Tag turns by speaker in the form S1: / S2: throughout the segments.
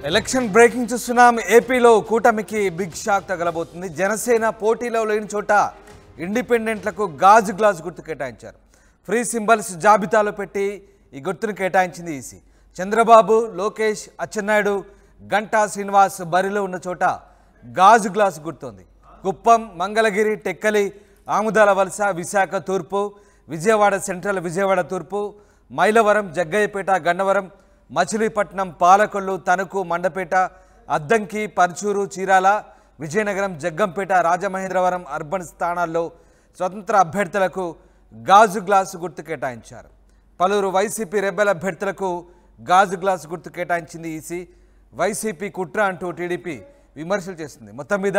S1: Election breaking చూస్తున్నాం. ఏపీలో కూటమికి బిగ్ షాక్ తగలబోతుంది. జనసేన పోటీలో లేని చోట ఇండిపెండెంట్లకు గాజు గ్లాస్ గుర్తు కేటాయించారు. ఫ్రీ సింబల్స్ జాబితాలో పెట్టి ఈ గుర్తును కేటాయించింది ఈసీ. చంద్రబాబు, లోకేష్, అచ్చెన్నాయుడు, గంటా శ్రీనివాస్ బరిలో ఉన్న చోట గాజు గ్లాస్ గుర్తుంది. కుప్పం, మంగళగిరి, టెక్కలి, ఆముదాల వలస, విశాఖ తూర్పు, విజయవాడ సెంట్రల్, విజయవాడ తూర్పు, మైలవరం, జగ్గయ్యపేట, గన్నవరం, మచిలీపట్నం, పాలకొల్లు, తణుకు, మండపేట, అద్దంకి, పర్చూరు, చీరాల, విజయనగరం, జగ్గంపేట, రాజమహేంద్రవరం అర్బన్ స్థానాల్లో స్వతంత్ర అభ్యర్థులకు గాజు గ్లాసు గుర్తు కేటాయించారు. పలువురు వైసీపీ రెబెల్ అభ్యర్థులకు గాజు గ్లాసు గుర్తు కేటాయించింది ఈసీ. వైసీపీ కుట్ర అంటూ టీడీపీ విమర్శలు చేస్తుంది. మొత్తం మీద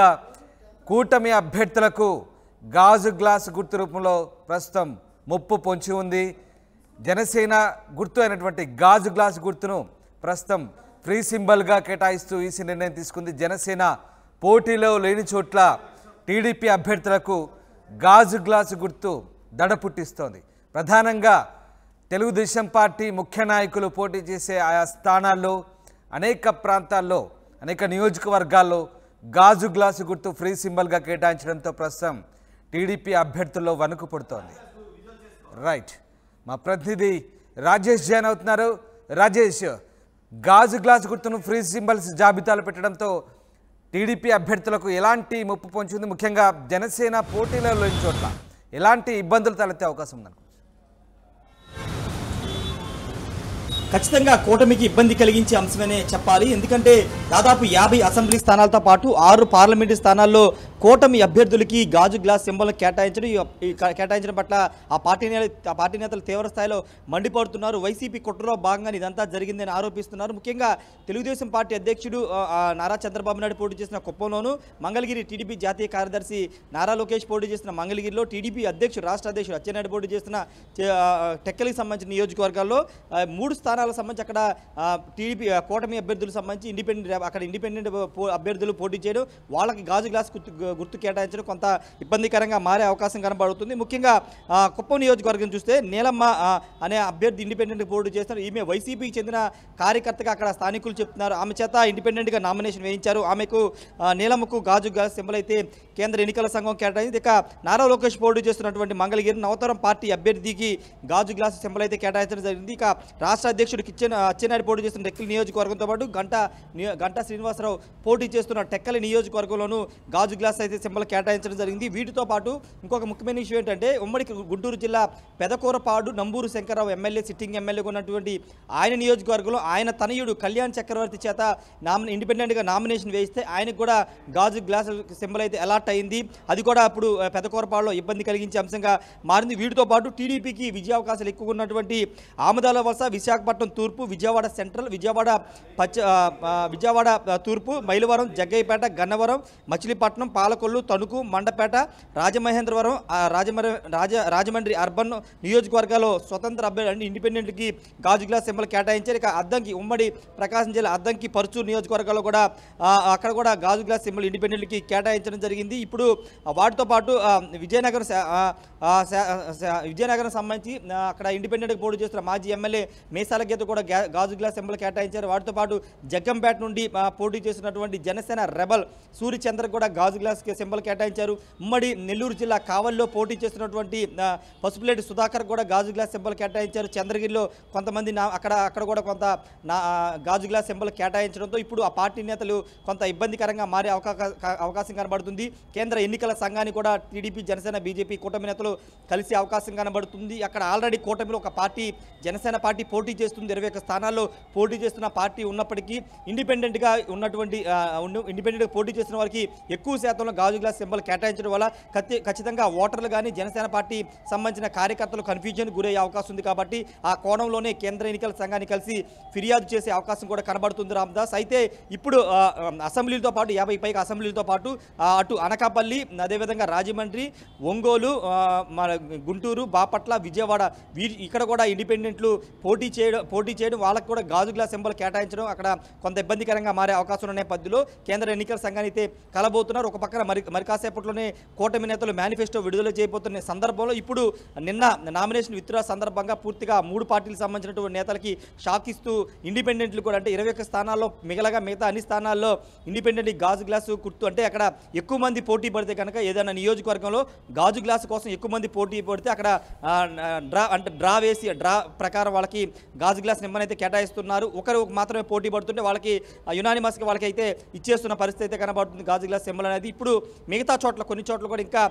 S1: కూటమి అభ్యర్థులకు గాజు గ్లాసు గుర్తు రూపంలో ప్రస్తుతం ముప్పు పొంచి ఉంది. జనసేన గుర్తు అయినటువంటి గాజు గ్లాసు గుర్తును ప్రస్తుతం ఫ్రీ సింబల్గా కేటాయిస్తూ ఈసీ నిర్ణయం తీసుకుంది. జనసేన పోటీలో లేని చోట్ల టీడీపీ అభ్యర్థులకు గాజు గ్లాసు గుర్తు దడ పుట్టిస్తోంది. ప్రధానంగా తెలుగుదేశం పార్టీ ముఖ్య నాయకులు పోటీ చేసే ఆయా స్థానాల్లో, అనేక ప్రాంతాల్లో, అనేక నియోజకవర్గాల్లో గాజు గ్లాసు గుర్తు ఫ్రీ సింబల్గా కేటాయించడంతో ప్రస్తుతం టీడీపీ అభ్యర్థుల్లో వణుకు పుడుతోంది. రైట్, మా ప్రతినిధి రాజేష్ జాయిన్ అవుతున్నారు. రాజేష్, గాజు గ్లాస్ గుర్తును ఫ్రీ సింబల్స్ జాబితాలో పెట్టడంతో టీడీపీ అభ్యర్థులకు ఎలాంటి ముప్పు పొంచింది? ముఖ్యంగా జనసేన పోటీలో లేని చోట్ల ఎలాంటి ఇబ్బందులు తలెత్తే అవకాశం ఉందనుకో?
S2: ఖచ్చితంగా కూటమికి ఇబ్బంది కలిగించే అంశమనే చెప్పాలి. ఎందుకంటే దాదాపు 50 అసెంబ్లీ స్థానాలతో పాటు 6 పార్లమెంటు స్థానాల్లో కూటమి అభ్యర్థులకి గాజు గ్లాస్ సింబల్ కేటాయించడం పట్ల ఆ పార్టీ నేతలు తీవ్ర స్థాయిలో మండిపడుతున్నారు. వైసీపీ కుట్రలో భాగంగా ఇదంతా జరిగిందని ఆరోపిస్తున్నారు. ముఖ్యంగా తెలుగుదేశం పార్టీ అధ్యక్షుడు నారా చంద్రబాబు నాయుడు పోటీ చేసిన కుప్పంలోను, మంగళగిరి టీడీపీ జాతీయ కార్యదర్శి నారా లోకేష్ పోటీ చేసిన మంగళగిరిలో, టీడీపీ రాష్ట్ర అధ్యక్షుడు అచ్చెన్నాయుడు పోటీ చేసిన టెక్కలికి సంబంధించిన నియోజకవర్గాల్లో 3 స్థానాలకు సంబంధించి అక్కడ టీడీపీ కూటమి అభ్యర్థులకు సంబంధించి ఇండిపెండెంట్ అభ్యర్థులు పోటీ చేయడం, వాళ్ళకి గాజు గ్లాస్ గుర్తు కేటాయించడం కొంత ఇబ్బందికరంగా మారే అవకాశం కనబడుతుంది. ముఖ్యంగా కుప్పం నియోజకవర్గం చూస్తే నీలమ్మ అనే అభ్యర్థి ఇండిపెండెంట్ పోటీ చేస్తున్నారు. ఈమె వైసీపీకి చెందిన కార్యకర్తగా అక్కడ స్థానికులు చెప్తున్నారు. ఆమె చేత ఇండిపెండెంట్గా నామినేషన్ వేయించారు. ఆమెకు నీలమ్మకు గాజు గ్లాస్ సింబల్ అయితే కేంద్ర ఎన్నికల సంఘం కేటాయింది. ఇక నారా లోకేష్ పోటీ చేస్తున్నటువంటి మంగళగిరి నవతరం పార్టీ అభ్యర్థికి గాజు గ్లాస్ సింబల్ అయితే కేటాయించడం జరిగింది. ఇక రాష్ట్ర అధ్యక్షుడు అచ్చెన్నాయుడు పోటీ చేస్తున్న టెక్కలి నియోజకవర్గంతో పాటు గంటా శ్రీనివాసరావు పోటీ చేస్తున్న టెక్కలి నియోజకవర్గంలోనూ గాజు గ్లాస్ అయితే సింబల్ కేటాయించడం జరిగింది. వీటితో పాటు ఇంకొక ముఖ్యమైన విషయం ఏంటంటే, ఉమ్మడి గుంటూరు జిల్లా పెదకూరపాడు నంబూరు శంకర్రావు ఎమ్మెల్యే, సిట్టింగ్ ఎమ్మెల్యేగా ఉన్నటువంటి ఆయన నియోజకవర్గంలో ఆయన తనయుడు కళ్యాణ్ చక్రవర్తి చేత ఇండిపెండెంట్గా నామినేషన్ వేయిస్తే ఆయనకు కూడా గాజు గ్లాస్ సింబల్ అయితే అలాట్ అయింది. అది కూడా అప్పుడు పెదకూరపాడులో ఇబ్బంది కలిగించే అంశంగా మారింది. వీటితో పాటు టీడీపీకి విజయావకాశాలు ఎక్కువ ఉన్నటువంటి ఆముదాల వలస, విశాఖపట్నం తూర్పు, విజయవాడ సెంట్రల్, విజయవాడ తూర్పు, మైలవరం, జగ్గయ్యపేట, గన్నవరం, మచిలీపట్నం, పాలకొల్లు, తణుకు, మండపేట, రాజమహేంద్రవరం, రాజమండ్రి అర్బన్ నియోజకవర్గాల్లో స్వతంత్ర అభ్యర్థి ఇండిపెండెంట్కి గాజు గ్లాస్ సింబల్ కేటాయించారు. ఇక అద్దంకి, ఉమ్మడి ప్రకాశం జిల్లా అద్దంకి, పరుచూరు నియోజకవర్గాల్లో కూడా అక్కడ కూడా గాజు గ్లాస్ సింబల్ ఇండిపెండెంట్కి కేటాయించడం జరిగింది. ఇప్పుడు వాటితో పాటు విజయనగరం సంబంధించి అక్కడ ఇండిపెండెంట్గా పోటీ చేస్తున్న మాజీ ఎమ్మెల్యే మేసాల గీత కూడా గాజు గ్లాస్ సింబల్ కేటాయించారు. వాటితో పాటు జగ్గంపేట నుండి పోటీ చేస్తున్నటువంటి జనసేన రెబల్ సూర్యచంద్ర కూడా గాజు గ్లాస్ సింబల్ కేటాయించారు. ఉమ్మడి నెల్లూరు జిల్లా కావలిలో పోటీ చేస్తున్నటువంటి పసుపులేటి సుధాకర్ కూడా గాజు గ్లాస్ సింబల్ కేటాయించారు. చంద్రగిరిలో కొంతమంది అక్కడ కూడా కొంత గాజు గ్లాస్ సింబల్ కేటాయించడంతో ఇప్పుడు ఆ పార్టీ నేతలు కొంత ఇబ్బందికరంగా మారే అవకాశం కనబడుతుంది. కేంద్ర ఎన్నికల సంఘాన్ని కూడా టీడీపీ, జనసేన, బీజేపీ కూటమి నేతలు కలిసే అవకాశం కనబడుతుంది. అక్కడ ఆల్రెడీ కూటమిలో ఒక పార్టీ, జనసేన పార్టీ పోటీ చేస్తుంది. 21 స్థానాల్లో పోటీ చేస్తున్న పార్టీ ఉన్నప్పటికీ ఇండిపెండెంట్గా పోటీ చేస్తున్న వారికి ఎక్కువ శాతంలో గాజు గ్లాస్ సింబల్ కేటాయించడం వల్ల ఖచ్చితంగా ఓటర్లు కానీ జనసేన పార్టీ సంబంధించిన కార్యకర్తలు కన్ఫ్యూజన్ గురయ్యే అవకాశం ఉంది. కాబట్టి ఆ కోణంలోనే కేంద్ర ఎన్నికల సంఘాన్ని కలిసి ఫిర్యాదు చేసే అవకాశం కూడా కనబడుతుంది రామదాస్. అయితే ఇప్పుడు అసెంబ్లీలతో పాటు 50 పైగా అసెంబ్లీలతో పాటు అటు అనకాపల్లి, అదేవిధంగా రాజమండ్రి, ఒంగోలు, గుంటూరు, బాపట్ల, విజయవాడ ఇక్కడ కూడా ఇండిపెండెంట్లు పోటీ చేయడం వాళ్ళకు కూడా గాజు గ్లాస్ సింబల్ కేటాయించడం అక్కడ కొంత ఇబ్బందికరంగా మారే అవకాశం ఉన్న నేపథ్యంలో కేంద్ర ఎన్నికల సంఘాన్ని అయితే కలబోతున్నారు. ఒక పక్క పక్కన మరి కాసేపట్లోనే కూటమి నేతలు మేనిఫెస్టో విడుదల చేయబోతున్న సందర్భంలో ఇప్పుడు నిన్న నామినేషన్ విత్డ్రా సందర్భంగా పూర్తిగా 3 పార్టీలకు సంబంధించినటువంటి నేతలకి షాక్ ఇస్తూ ఇండిపెండెంట్లు కూడా అంటే 21 స్థానాల్లో మిగతా అన్ని స్థానాల్లో ఇండిపెండెంట్ గాజు గ్లాసు గుర్తు అంటే అక్కడ ఎక్కువ మంది పోటీ పడితే కనుక ఏదైనా నియోజకవర్గంలో గాజు గ్లాసు కోసం ఎక్కువ మంది పోటీ పడితే అక్కడ డ్రా ప్రకారం వాళ్ళకి గాజు గ్లాస్ నెంబర్ అయితే కేటాయిస్తున్నారు. ఒకరు మాత్రమే పోటీ పడుతుంటే వాళ్ళకి యునానిమస్గా వాళ్ళకి అయితే ఇచ్చేస్తున్న పరిస్థితి అయితే కనబడుతుంది గాజు గ్లాస్ సింబల్ అనేది. ఇప్పుడు మిగతా చోట్ల కొన్ని చోట్ల కూడా ఇంకా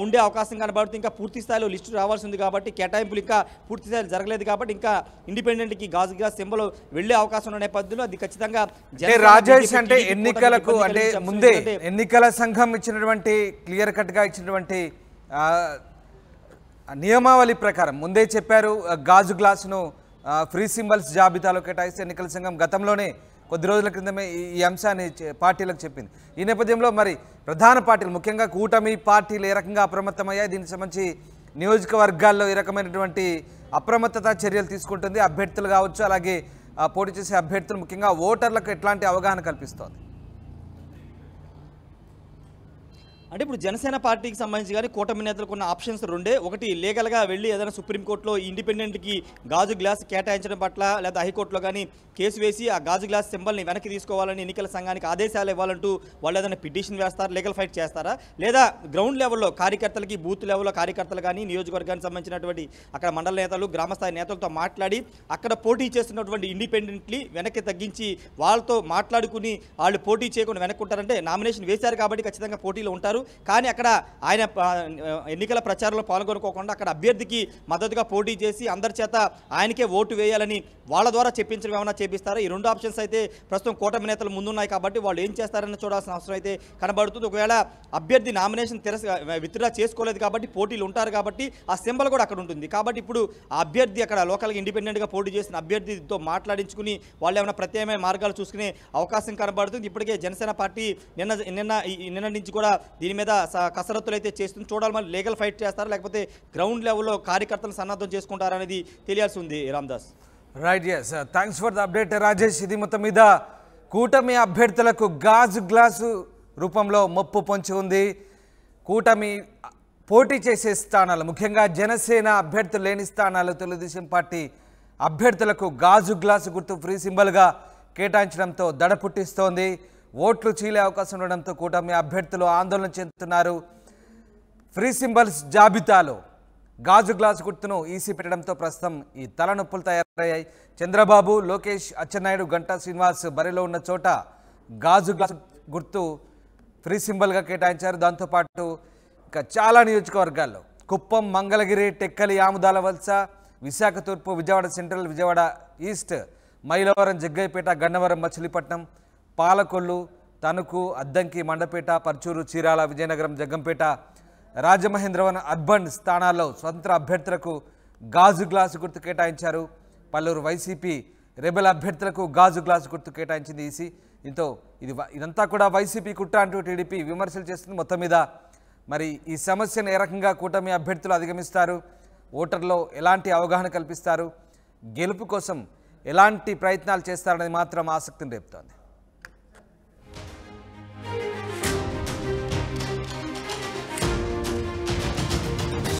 S2: ఉండే అవకాశం కనబడుతుంది. ఇంకా పూర్తి స్థాయిలో లిస్టు రావాల్సి ఉంది కాబట్టి కేటాయింపులు ఇంకా పూర్తి స్థాయిలో జరగలేదు కాబట్టి ఇంకా ఇండిపెండెంట్కి గాజు గ్లాస్ సింబల్ వెళ్లే అవకాశం ఉన్న నేపథ్యంలో అది ఖచ్చితంగా
S1: రాజేష్ అంటే ఎన్నికలకు అంటే ముందే ఎన్నికల సంఘం ఇచ్చినటువంటి క్లియర్ కట్గా ఇచ్చినటువంటి నియమావళి ప్రకారం ముందే చెప్పారు గాజు గ్లాసును ఫ్రీ సింబల్స్ జాబితాలో కేటాయిస్తే ఎన్నికల సంఘం గతంలోనే కొద్ది రోజుల క్రితమే ఈ అంశాన్ని పార్టీలకు చెప్పింది. ఈ నేపథ్యంలో మరి ప్రధాన పార్టీలు ముఖ్యంగా కూటమి పార్టీలు ఏ రకంగా అప్రమత్తమయ్యాయి, దీనికి సంబంధించి నియోజకవర్గాల్లో ఏ రకమైనటువంటి అప్రమత్తత చర్యలు తీసుకుంటుంది, అభ్యర్థులు కావచ్చు అలాగే పోటీ చేసే అభ్యర్థులు ముఖ్యంగా ఓటర్లకు ఎట్లాంటి అవగాహన కల్పిస్తోంది?
S2: అంటే ఇప్పుడు జనసేన పార్టీకి సంబంధించి కానీ కూటమి నేతలకు ఉన్న ఆప్షన్స్ రెండే. ఒకటి లీగల్గా వెళ్ళి ఏదైనా సుప్రీంకోర్టులో ఇండిపెండెంట్కి గాజు గ్లాస్ కేటాయించడం పట్ల లేదా హైకోర్టులో కానీ కేసు వేసి ఆ గాజు గ్లాస్ సింబల్ని వెనక్కి తీసుకోవాలని ఎన్నికల సంఘానికి ఆదేశాలు ఇవ్వాలంటూ వాళ్ళు ఏదైనా పిటిషన్ వేస్తారు, లీగల్ ఫైట్ చేస్తారా, లేదా గ్రౌండ్ లెవెల్లో కార్యకర్తలకి బూత్ లెవెల్లో కార్యకర్తలు కానీ నియోజకవర్గానికి సంబంధించినటువంటి అక్కడ మండల నేతలు గ్రామస్థాయి నేతలతో మాట్లాడి అక్కడ పోటీ చేస్తున్నటువంటి ఇండిపెండెంట్లీ వెనక్కి తగ్గించి వాళ్ళతో మాట్లాడుకుని వాళ్ళు పోటీ చేయకుండా వెనక్కుంటారంటే నామినేషన్ వేశారు కాబట్టి ఖచ్చితంగా పోటీలో ఉంటారు. కానీ అక్కడ ఆయన ఎన్నికల ప్రచారంలో పాల్గొనుకోకుండా అక్కడ అభ్యర్థికి మద్దతుగా పోటీ చేసి అందరి చేత ఆయనకే ఓటు వేయాలని వాళ్ళ ద్వారా చెప్పించడం ఏమైనా చేపిస్తారా? ఈ 2 ఆప్షన్స్ అయితే ప్రస్తుతం కూటమి నేతలు ముందున్నాయి కాబట్టి వాళ్ళు ఏం చేస్తారని చూడాల్సిన అవసరం అయితే కనబడుతుంది. ఒకవేళ అభ్యర్థి నామినేషన్ విత్డ్రా చేసుకోలేదు కాబట్టి పోటీలు ఉంటారు కాబట్టి ఆ సింబల్ కూడా అక్కడ ఉంటుంది. కాబట్టి ఇప్పుడు ఆ అభ్యర్థి అక్కడ లోకల్గా ఇండిపెండెంట్గా పోటీ చేసిన అభ్యర్థితో మాట్లాడించుకుని వాళ్ళు ఏమైనా ప్రత్యామ్నాయ మార్గాలు చూసుకునే అవకాశం కనబడుతుంది. ఇప్పటికే జనసేన పార్టీ నిన్న నుంచి కూడా దీని మీద కసరత్తులు అయితే చేస్తుంది. చూడాలి మరి లీగల్ ఫైట్ చేస్తారా లేకపోతే గ్రౌండ్ లెవెల్లో కార్యకర్తలు సన్నద్ధం చేసుకుంటారనేది తెలియాల్సి ఉంది. Ramdas.
S1: Right, yes, thanks for the update Rajesh. ఇది మొత్తం మీద కూటమి అభ్యర్థులకు గాజు గ్లాసు రూపంలో ముప్పు పొంచి ఉంది. కూటమి పోటీ చేసే స్థానాలు ముఖ్యంగా జనసేన అభ్యర్థులు లేని స్థానాలు తెలుగుదేశం పార్టీ అభ్యర్థులకు గాజు గ్లాసు గుర్తు ఫ్రీ సింబల్గా కేటాయించడంతో దడ పుట్టిస్తోంది. ఓట్లు చీలే అవకాశం ఉండడంతో కూటమి అభ్యర్థులు ఆందోళన చెందుతున్నారు. ఫ్రీ సింబల్స్ జాబితాలో గాజు గ్లాసు గుర్తును ఈసీ పెట్టడంతో ప్రస్తుతం ఈ తలనొప్పులు తయారయ్యాయి. చంద్రబాబు, లోకేష్, అచ్చెన్నాయుడు, గంటా శ్రీనివాస్ బరిలో ఉన్న చోట గాజు గ్లాసు గుర్తు ఫ్రీ సింబల్గా కేటాయించారు. దాంతోపాటు ఇంకా చాలా నియోజకవర్గాల్లో కుప్పం, మంగళగిరి, టెక్కలి, ఆముదాల వలస, విశాఖ తూర్పు, Vijayawada central, Vijayawada east, Mylavaram, Jaggayyapeta, Gannavaram, Machilipatnam, Palakollu, Tanuku, Addanki, Mandapeta, Parchur, Chirala, Vizianagaram, Jaggampeta, Rajamahendravaram urban స్థానాల్లో స్వతంత్ర అభ్యర్థులకు గాజు గ్లాసు గుర్తు కేటాయించారు. పలువురు వైసీపీ రెబెల్ అభ్యర్థులకు గాజు గ్లాసు గుర్తు కేటాయించింది ఈసీ. దీంతో ఇదంతా కూడా వైసీపీ కుట్ర అంటూ టీడీపీ విమర్శలు చేస్తుంది. మొత్తం మీద మరి ఈ సమస్యను ఏ రకంగా కూటమి అభ్యర్థులు అధిగమిస్తారు, ఓటర్లో ఎలాంటి అవగాహన కల్పిస్తారు, గెలుపు కోసం ఎలాంటి ప్రయత్నాలు చేస్తారనేది మాత్రం ఆసక్తిని రేపుతోంది.